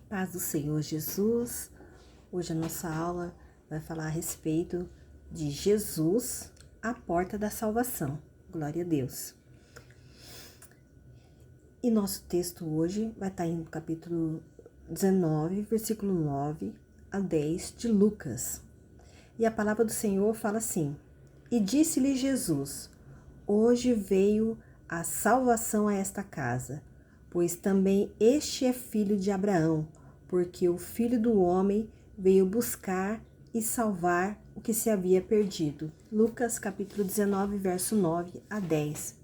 Paz do Senhor Jesus. Hoje a nossa aula vai falar a respeito de Jesus, a porta da salvação. Glória a Deus. E nosso texto hoje vai estar em capítulo 19, versículo 9 a 10 de Lucas. E a palavra do Senhor fala assim: E disse-lhe Jesus: Hoje veio a salvação a esta casa, pois também este é filho de Abraão, porque o Filho do Homem veio buscar e salvar o que se havia perdido. Lucas capítulo 19, verso 9 a 10.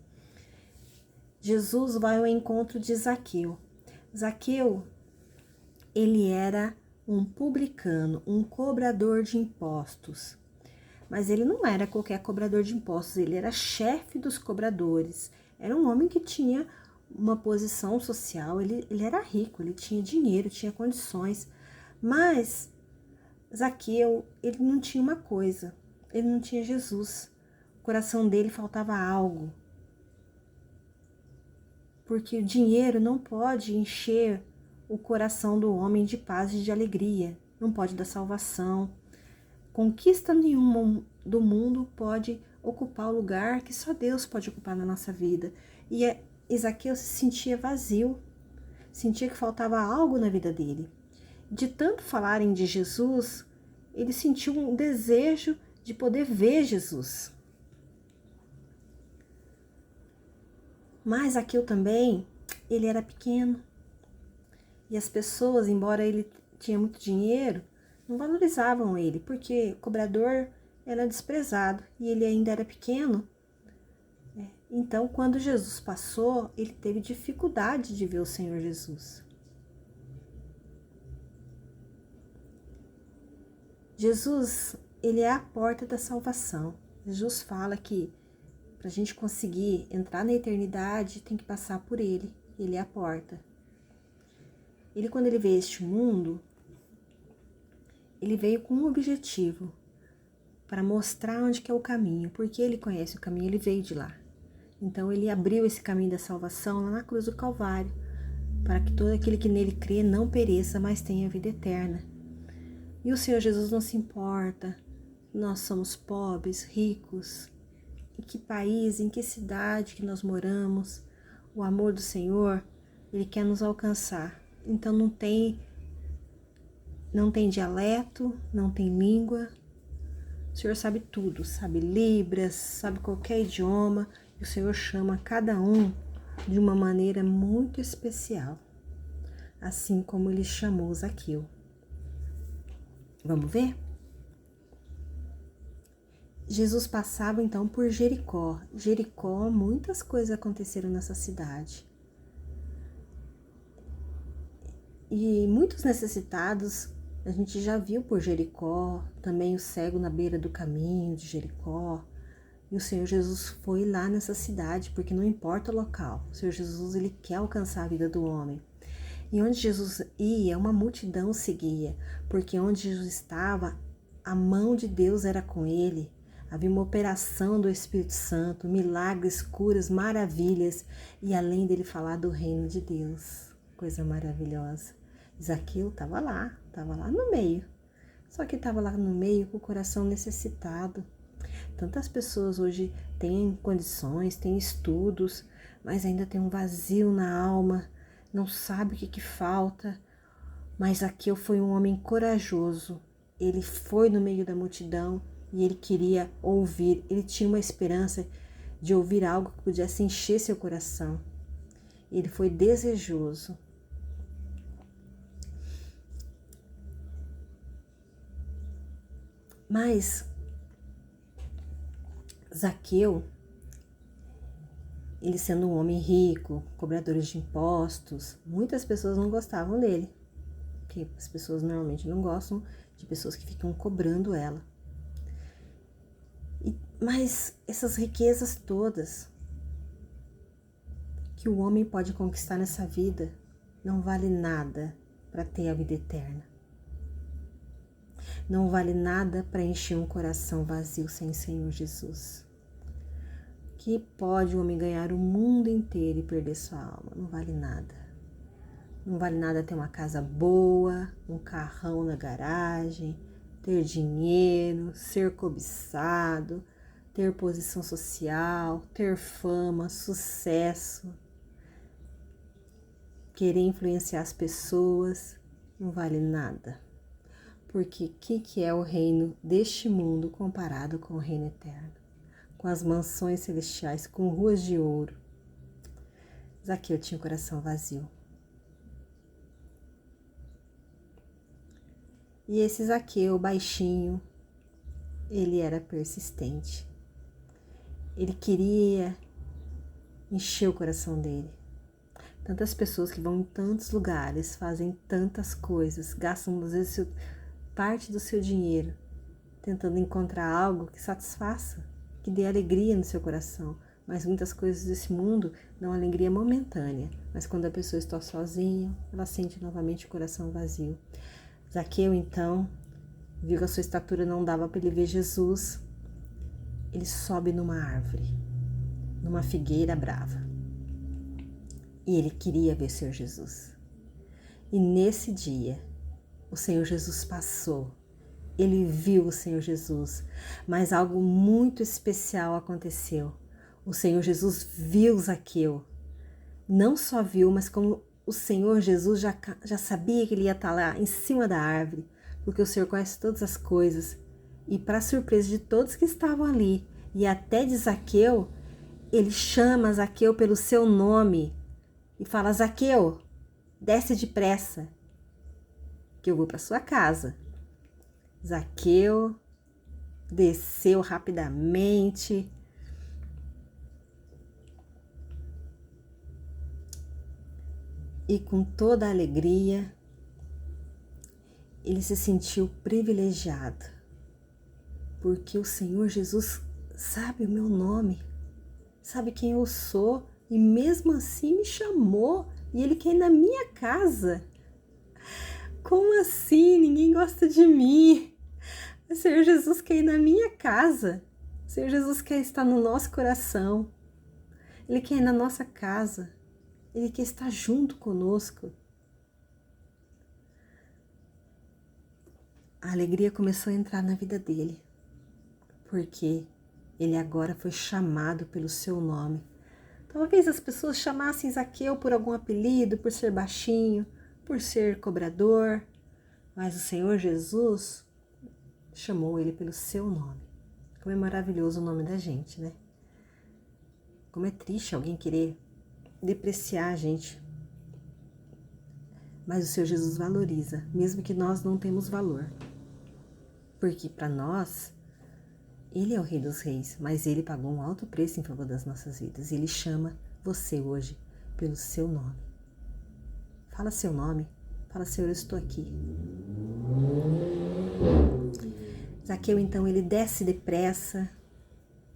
Jesus vai ao encontro de Zaqueu. Zaqueu, ele era um publicano, um cobrador de impostos. Mas ele não era qualquer cobrador de impostos, ele era chefe dos cobradores. Era um homem que tinha uma posição social, ele era rico, ele tinha dinheiro, tinha condições. Mas Zaqueu, ele não tinha uma coisa, ele não tinha Jesus. O coração dele faltava algo. Porque o dinheiro não pode encher o coração do homem de paz e de alegria, não pode dar salvação. Conquista nenhuma do mundo pode ocupar o lugar que só Deus pode ocupar na nossa vida. E Zaqueu se sentia vazio, sentia que faltava algo na vida dele. De tanto falarem de Jesus, ele sentiu um desejo de poder ver Jesus. Mas Zaqueu também, ele era pequeno. E as pessoas, embora ele tinha muito dinheiro, não valorizavam ele, porque cobrador era desprezado e ele ainda era pequeno. Então, quando Jesus passou, ele teve dificuldade de ver o Senhor Jesus. Jesus, ele é a porta da salvação. Jesus fala que para a gente conseguir entrar na eternidade, tem que passar por ele. Ele é a porta. Ele, quando ele veio a este mundo, ele veio com um objetivo, para mostrar onde que é o caminho, porque ele conhece o caminho, ele veio de lá. Então ele abriu esse caminho da salvação lá na cruz do Calvário, para que todo aquele que nele crê não pereça, mas tenha vida eterna. E o Senhor Jesus não se importa, nós somos pobres, ricos, em que país, em que cidade que nós moramos, o amor do Senhor, ele quer nos alcançar. Então não tem dialeto, não tem língua. O Senhor sabe tudo, sabe Libras, sabe qualquer idioma. E o Senhor chama cada um de uma maneira muito especial, assim como ele chamou Zaqueu. Vamos ver? Jesus passava então por Jericó. Jericó, muitas coisas aconteceram nessa cidade. E muitos necessitados a gente já viu por Jericó, também o cego na beira do caminho de Jericó. E o Senhor Jesus foi lá nessa cidade, porque não importa o local. O Senhor Jesus, ele quer alcançar a vida do homem. E onde Jesus ia, uma multidão seguia, porque onde Jesus estava, a mão de Deus era com ele. Havia uma operação do Espírito Santo, milagres, curas, maravilhas. E além dele falar do reino de Deus, coisa maravilhosa. Zaqueu estava lá no meio. Só que estava lá no meio com o coração necessitado. Tantas pessoas hoje têm condições, têm estudos, mas ainda tem um vazio na alma, não sabe o que falta. Mas Zaqueu foi um homem corajoso. Ele foi no meio da multidão e ele queria ouvir. Ele tinha uma esperança de ouvir algo que pudesse encher seu coração. Ele foi desejoso. Mas Zaqueu, ele sendo um homem rico, cobradores de impostos, muitas pessoas não gostavam dele, porque as pessoas normalmente não gostam de pessoas que ficam cobrando ela. Mas essas riquezas todas que o homem pode conquistar nessa vida não vale nada para ter a vida eterna. Não vale nada para encher um coração vazio sem o Senhor Jesus. Que pode o homem ganhar o mundo inteiro e perder sua alma? Não vale nada. Não vale nada ter uma casa boa, um carrão na garagem, ter dinheiro, ser cobiçado, ter posição social, ter fama, sucesso, querer influenciar as pessoas. Não vale nada. Porque o que é o reino deste mundo comparado com o reino eterno? Com as mansões celestiais, com ruas de ouro. Zaqueu tinha o coração vazio. E esse Zaqueu, baixinho, ele era persistente. Ele queria encher o coração dele. Tantas pessoas que vão em tantos lugares, fazem tantas coisas, gastam às vezes parte do seu dinheiro tentando encontrar algo que satisfaça, que dê alegria no seu coração. Mas muitas coisas desse mundo dão alegria momentânea. Mas quando a pessoa está sozinha, ela sente novamente o coração vazio. Zaqueu, então, viu que a sua estatura não dava para ele ver Jesus. Ele sobe numa árvore, numa figueira brava. E ele queria ver o Senhor Jesus. E nesse dia, o Senhor Jesus passou. Ele viu o Senhor Jesus, mas algo muito especial aconteceu. O Senhor Jesus viu Zaqueu. Não só viu, mas como o Senhor Jesus já sabia que ele ia estar lá em cima da árvore, porque o Senhor conhece todas as coisas. E para surpresa de todos que estavam ali, e até de Zaqueu, ele chama Zaqueu pelo seu nome e fala: Zaqueu, desce depressa, que eu vou para sua casa. Zaqueu desceu rapidamente. E com toda a alegria, ele se sentiu privilegiado, porque o Senhor Jesus sabe o meu nome, sabe quem eu sou, e mesmo assim me chamou, e ele quer ir na minha casa. Como assim? Ninguém gosta de mim. O Senhor Jesus quer ir na minha casa. O Senhor Jesus quer estar no nosso coração. Ele quer ir na nossa casa. Ele quer estar junto conosco. A alegria começou a entrar na vida dele, porque ele agora foi chamado pelo seu nome. Talvez as pessoas chamassem Zaqueu por algum apelido, por ser baixinho, por ser cobrador, mas o Senhor Jesus chamou ele pelo seu nome. Como é maravilhoso o nome da gente, né? Como é triste alguém querer depreciar a gente. Mas o Senhor Jesus valoriza, mesmo que nós não temos valor. Porque para nós, Ele é o Rei dos Reis, mas Ele pagou um alto preço em favor das nossas vidas. Ele chama você hoje pelo seu nome. Fala seu nome. Fala: Senhor, eu estou aqui. Zaqueu, então, ele desce depressa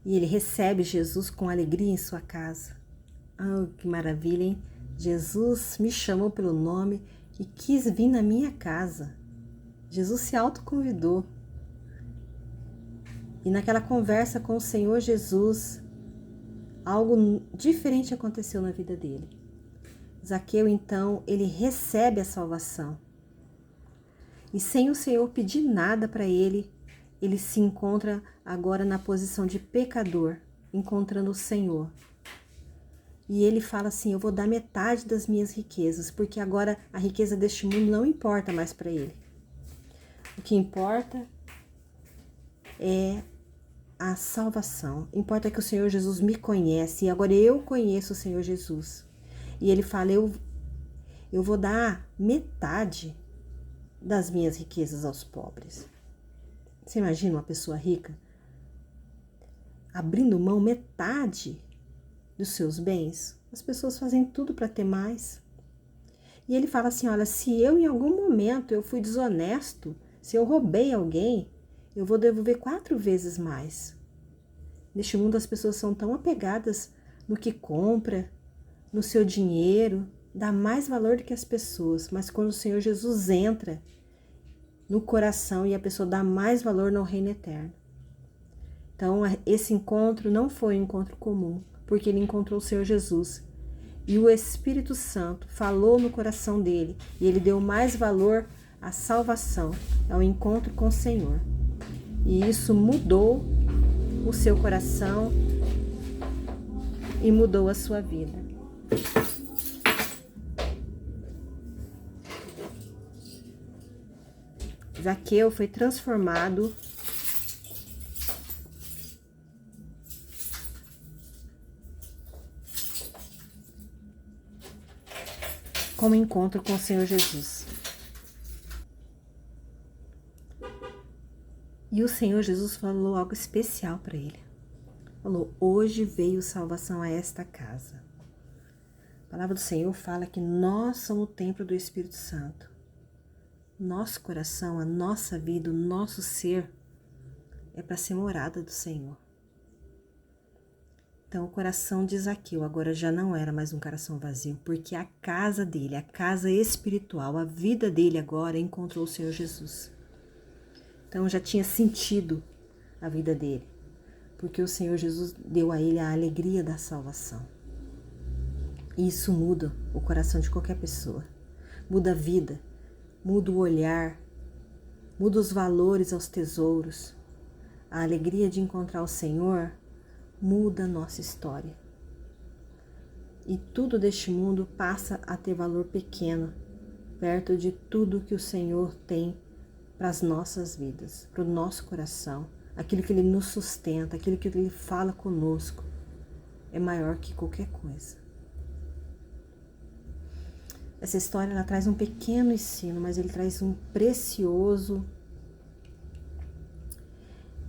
e ele recebe Jesus com alegria em sua casa. Oh, que maravilha, hein? Jesus me chamou pelo nome e quis vir na minha casa. Jesus se autoconvidou. E naquela conversa com o Senhor Jesus, algo diferente aconteceu na vida dele. Zaqueu, então, ele recebe a salvação. E sem o Senhor pedir nada para ele, ele se encontra agora na posição de pecador, encontrando o Senhor. E ele fala assim: eu vou dar metade das minhas riquezas, porque agora a riqueza deste mundo não importa mais para ele. O que importa é a salvação. Importa que o Senhor Jesus me conhece e agora eu conheço o Senhor Jesus. E ele fala: eu vou dar metade das minhas riquezas aos pobres. Você imagina uma pessoa rica abrindo mão metade dos seus bens? As pessoas fazem tudo para ter mais. E ele fala assim: olha, se eu em algum momento eu fui desonesto, se eu roubei alguém, eu vou devolver 4 vezes mais. Neste mundo as pessoas são tão apegadas no que compra, no seu dinheiro, dá mais valor do que as pessoas. Mas quando o Senhor Jesus entra no coração e a pessoa dá mais valor no reino eterno. Então esse encontro não foi um encontro comum, porque ele encontrou o Senhor Jesus. E o Espírito Santo falou no coração dele e ele deu mais valor à salvação, ao encontro com o Senhor. E isso mudou o seu coração e mudou a sua vida. Zaqueu foi transformado com o encontro com o Senhor Jesus. E o Senhor Jesus falou algo especial para ele. Falou: hoje veio salvação a esta casa. A palavra do Senhor fala que nós somos o templo do Espírito Santo. Nosso coração, a nossa vida, o nosso ser é para ser morada do Senhor. Então o coração de Zaqueu agora já não era mais um coração vazio, porque a casa dele, a casa espiritual, a vida dele agora encontrou o Senhor Jesus. Então já tinha sentido a vida dele, porque o Senhor Jesus deu a ele a alegria da salvação. E isso muda o coração de qualquer pessoa, muda a vida, muda o olhar, muda os valores aos tesouros. A alegria de encontrar o Senhor muda a nossa história. E tudo deste mundo passa a ter valor pequeno, perto de tudo que o Senhor tem para as nossas vidas, para o nosso coração. Aquilo que Ele nos sustenta, aquilo que Ele fala conosco, é maior que qualquer coisa. Essa história ela traz um pequeno ensino, mas ele traz um precioso,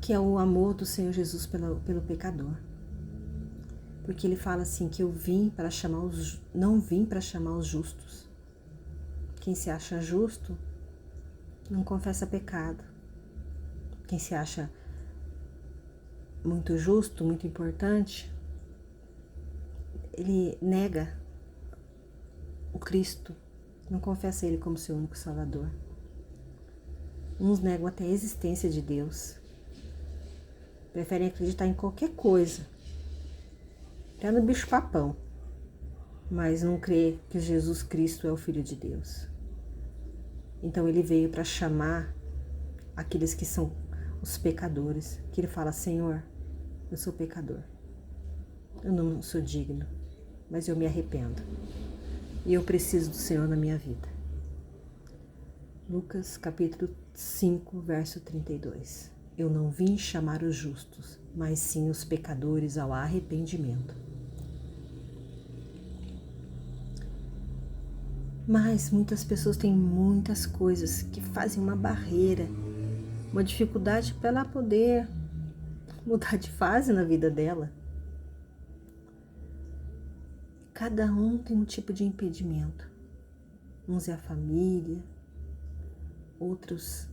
que é o amor do Senhor Jesus pelo pecador. Porque ele fala assim, que eu não vim para chamar os justos. Quem se acha justo não confessa pecado. Quem se acha muito justo, muito importante, ele nega o Cristo, não confessa Ele como seu único Salvador. Uns negam até a existência de Deus. Preferem acreditar em qualquer coisa, até no bicho-papão, mas não crê que Jesus Cristo é o Filho de Deus. Então Ele veio para chamar aqueles que são os pecadores, que Ele fala: Senhor, eu sou pecador, eu não sou digno, mas eu me arrependo. E eu preciso do Senhor na minha vida. Lucas capítulo 5, verso 32. Eu não vim chamar os justos, mas sim os pecadores ao arrependimento. Mas muitas pessoas têm muitas coisas que fazem uma barreira, uma dificuldade para ela poder mudar de fase na vida dela. Cada um tem um tipo de impedimento. Uns é a família, outros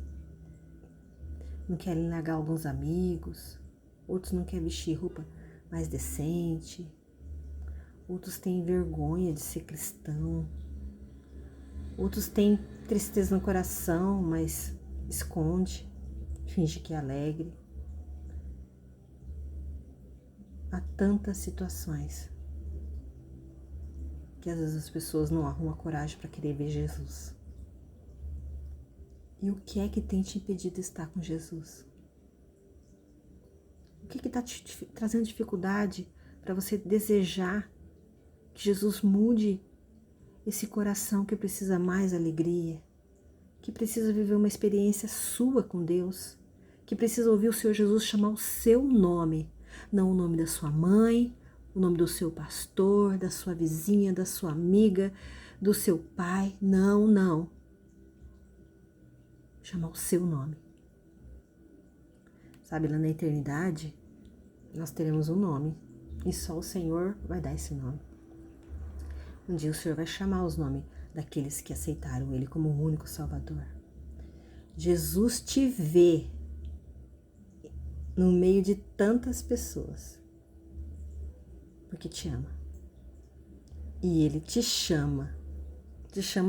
não querem largar alguns amigos, outros não querem vestir roupa mais decente, outros têm vergonha de ser cristão, outros têm tristeza no coração, mas esconde, finge que é alegre. Há tantas situações que às vezes as pessoas não arrumam a coragem para querer ver Jesus. E o que é que tem te impedido de estar com Jesus? O que está te trazendo dificuldade para você desejar que Jesus mude esse coração que precisa mais alegria, que precisa viver uma experiência sua com Deus, que precisa ouvir o Senhor Jesus chamar o seu nome, não o nome da sua mãe, o nome do seu pastor, da sua vizinha, da sua amiga, do seu pai. Não, não. Chamar o seu nome. Sabe, lá na eternidade, nós teremos um nome. E só o Senhor vai dar esse nome. Um dia o Senhor vai chamar os nomes daqueles que aceitaram Ele como o único Salvador. Jesus te vê no meio de tantas pessoas, porque te ama. E Ele te chama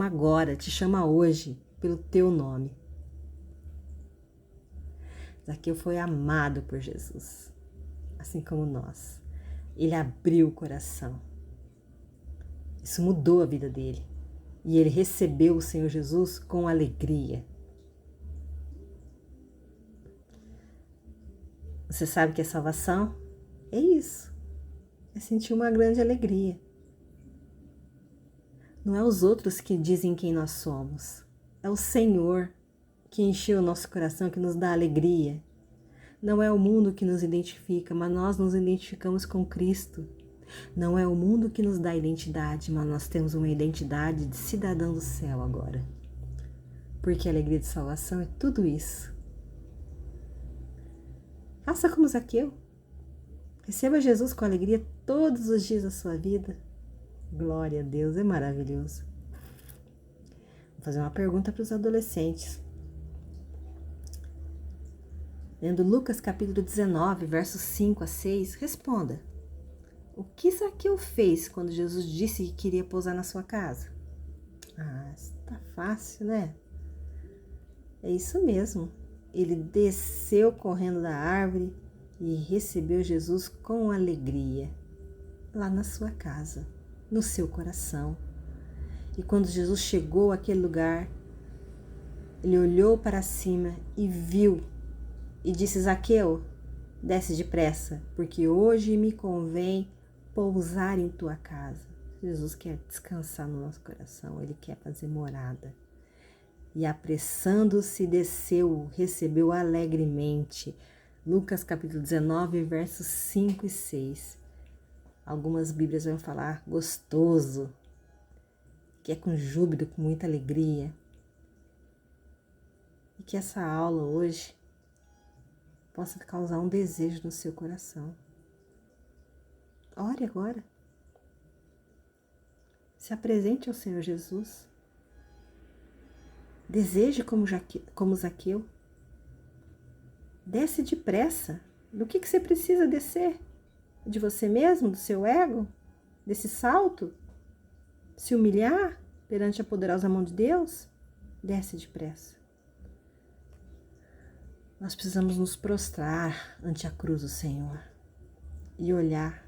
agora, te chama hoje pelo teu nome. Zaqueu foi amado por Jesus, assim como nós. Ele abriu o coração. Isso mudou a vida dele. E ele recebeu o Senhor Jesus com alegria. Você sabe que é salvação? É isso. É sentir uma grande alegria. Não é os outros que dizem quem nós somos. É o Senhor que encheu o nosso coração, que nos dá alegria. Não é o mundo que nos identifica, mas nós nos identificamos com Cristo. Não é o mundo que nos dá identidade, mas nós temos uma identidade de cidadão do céu agora. Porque a alegria de salvação é tudo isso. Faça como Zaqueu. Receba Jesus com alegria todos os dias da sua vida. Glória a Deus, é maravilhoso. Vou fazer uma pergunta para os adolescentes. Lendo Lucas capítulo 19, versos 5 a 6, responda. O que Zaqueu fez quando Jesus disse que queria pousar na sua casa? Está fácil, né? É isso mesmo. Ele desceu correndo da árvore e recebeu Jesus com alegria, lá na sua casa, no seu coração. E quando Jesus chegou àquele lugar, ele olhou para cima e viu e disse: Zaqueu, desce depressa, porque hoje me convém pousar em tua casa. Jesus quer descansar no nosso coração, ele quer fazer morada. E apressando-se desceu, recebeu alegremente. Lucas capítulo 19, versos 5 e 6. Algumas bíblias vão falar gostoso, que é com júbilo, com muita alegria. E que essa aula hoje possa causar um desejo no seu coração. Ore agora. Se apresente ao Senhor Jesus. Deseje como Zaqueu. Desce depressa. Do que você precisa descer? De você mesmo? Do seu ego? Desse salto? Se humilhar perante a poderosa mão de Deus? Desce depressa. Nós precisamos nos prostrar ante a cruz do Senhor e olhar,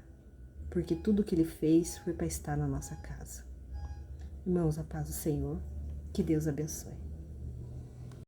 porque tudo que Ele fez foi para estar na nossa casa. Irmãos, a paz do Senhor, que Deus abençoe.